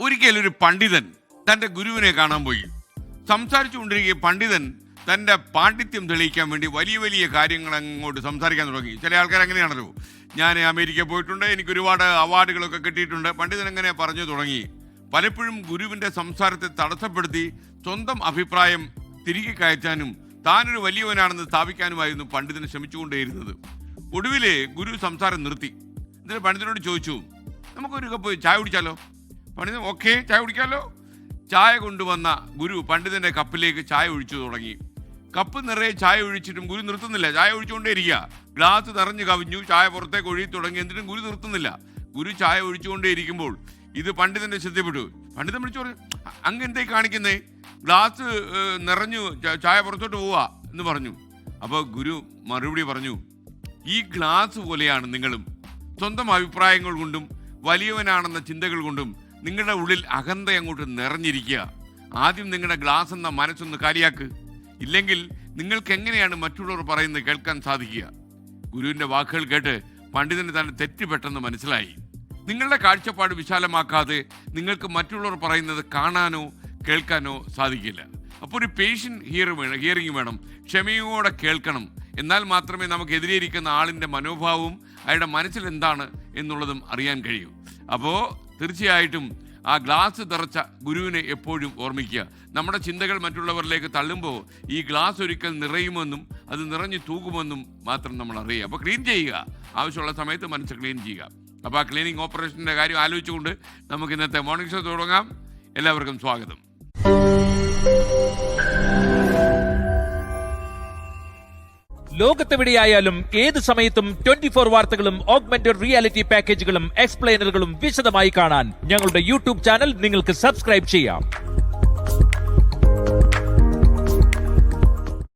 ഒരിക്കലൊരു പണ്ഡിതൻ തൻ്റെ ഗുരുവിനെ കാണാൻ പോയി. സംസാരിച്ചുകൊണ്ടിരിക്കെ പണ്ഡിതൻ തൻ്റെ പാണ്ഡിത്യം തെളിയിക്കാൻ വേണ്ടി വലിയ വലിയ കാര്യങ്ങൾ അങ്ങോട്ട് സംസാരിക്കാൻ തുടങ്ങി. ചില ആൾക്കാർ അങ്ങനെയാണല്ലോ, ഞാൻ അമേരിക്ക പോയിട്ടുണ്ട്, എനിക്ക് ഒരുപാട് അവാർഡുകളൊക്കെ കിട്ടിയിട്ടുണ്ട്. പണ്ഡിതൻ അങ്ങനെ പറഞ്ഞു തുടങ്ങി. പലപ്പോഴും ഗുരുവിൻ്റെ സംസാരത്തെ തടസ്സപ്പെടുത്തി സ്വന്തം അഭിപ്രായം തിരികെ കയറ്റാനും താനൊരു വലിയവനാണെന്ന് സ്ഥാപിക്കാനുമായിരുന്നു പണ്ഡിതൻ ശ്രമിച്ചുകൊണ്ടേയിരുന്നത്. ഒടുവിൽ ഗുരു സംസാരം നിർത്തി. എന്നിട്ട് പണ്ഡിതനോട് ചോദിച്ചു, നമുക്കൊരു കപ്പ് ചായ കുടിച്ചാലോ? പണ്ഡിതൻ ഓക്കെ, ചായ കുടിക്കാമല്ലോ. ചായ കൊണ്ടുവന്ന ഗുരു പണ്ഡിതൻ്റെ കപ്പിലേക്ക് ചായ ഒഴിച്ചു തുടങ്ങി. കപ്പ് നിറയെ ചായ ഒഴിച്ചിട്ടും ഗുരു നിർത്തുന്നില്ല. ചായ ഒഴിച്ചുകൊണ്ടേ ഇരിക്കുക. ഗ്ലാസ് നിറഞ്ഞു കവിഞ്ഞു, ചായ പുറത്തേക്ക് ഒഴുകി തുടങ്ങി. എന്നിട്ടും ഗുരു നിർത്തുന്നില്ല. ഗുരു ചായ ഒഴിച്ചുകൊണ്ടേ ഇരിക്കുമ്പോൾ ഇത് പണ്ഡിതൻ്റെ ശ്രദ്ധപ്പെട്ടു. പണ്ഡിതൻ വിളിച്ചു പറഞ്ഞു, അങ്ങ് എന്തേ കാണിക്കുന്നേ? ഗ്ലാസ് നിറഞ്ഞു, ചായ പുറത്തോട്ട് പോവാ എന്ന് പറഞ്ഞു. അപ്പോൾ ഗുരു മറുപടി പറഞ്ഞു, ഈ ഗ്ലാസ് പോലെയാണ് നിങ്ങളും. സ്വന്തം അഭിപ്രായങ്ങൾ കൊണ്ടും വലിയവനാണെന്ന ചിന്തകൾ കൊണ്ടും നിങ്ങളുടെ ഉള്ളിൽ അഹന്ത അങ്ങോട്ട് നിറഞ്ഞിരിക്കുക. ആദ്യം നിങ്ങളുടെ ഗ്ലാസ് എന്ന മനസ്സൊന്ന് കാലിയാക്ക്. ഇല്ലെങ്കിൽ നിങ്ങൾക്ക് എങ്ങനെയാണ് മറ്റുള്ളവർ പറയുന്നത് കേൾക്കാൻ സാധിക്കുക? ഗുരുവിൻ്റെ വാക്കുകൾ കേട്ട് പണ്ഡിതന് തന്നെ തെറ്റ് പെട്ടെന്ന് മനസ്സിലായി. നിങ്ങളുടെ കാഴ്ചപ്പാട് വിശാലമാക്കാതെ നിങ്ങൾക്ക് മറ്റുള്ളവർ പറയുന്നത് കാണാനോ കേൾക്കാനോ സാധിക്കില്ല. അപ്പോൾ ഒരു പേഷ്യൻ്റ് ഹിയറിംഗ് വേണം. ക്ഷമയോടെ കേൾക്കണം. എന്നാൽ മാത്രമേ നമുക്ക് എതിരെയിരിക്കുന്ന ആളിൻ്റെ മനോഭാവവും അയാളുടെ മനസ്സിൽ എന്താണ് എന്നുള്ളതും അറിയാൻ കഴിയൂ. അപ്പോൾ തീർച്ചയായിട്ടും ആ ഗ്ലാസ് നിറച്ച ഗുരുവിനെ എപ്പോഴും ഓർമ്മിക്കുക. നമ്മുടെ ചിന്തകൾ മറ്റുള്ളവരിലേക്ക് തള്ളുമ്പോൾ ഈ ഗ്ലാസ് ഒരിക്കൽ നിറയുമെന്നും അത് നിറഞ്ഞു തൂകുമെന്നും മാത്രം നമ്മൾ അറിയുക. അപ്പോൾ ക്ലീൻ ചെയ്യുക. ആവശ്യമുള്ള സമയത്ത് മനസ്സ് ക്ലീൻ ചെയ്യുക. അപ്പോൾ ആ ക്ലീനിങ് ഓപ്പറേഷൻ്റെ കാര്യം ആലോചിച്ചുകൊണ്ട് നമുക്ക് ഇന്നത്തെ മോർണിംഗ് ഷോ തുടങ്ങാം. എല്ലാവർക്കും സ്വാഗതം. ലോകത്തെവിടെയായാലും ഏത് സമയത്തും 24 വാർത്തകളും ഓഗ്മെന്റഡ് റിയാലിറ്റി പാക്കേജുകളും എക്സ്പ്ലെയിനറുകളും വിശദമായി കാണാൻ ഞങ്ങളുടെ യൂട്യൂബ് ചാനൽ നിങ്ങൾക്ക് സബ്സ്ക്രൈബ് ചെയ്യാം.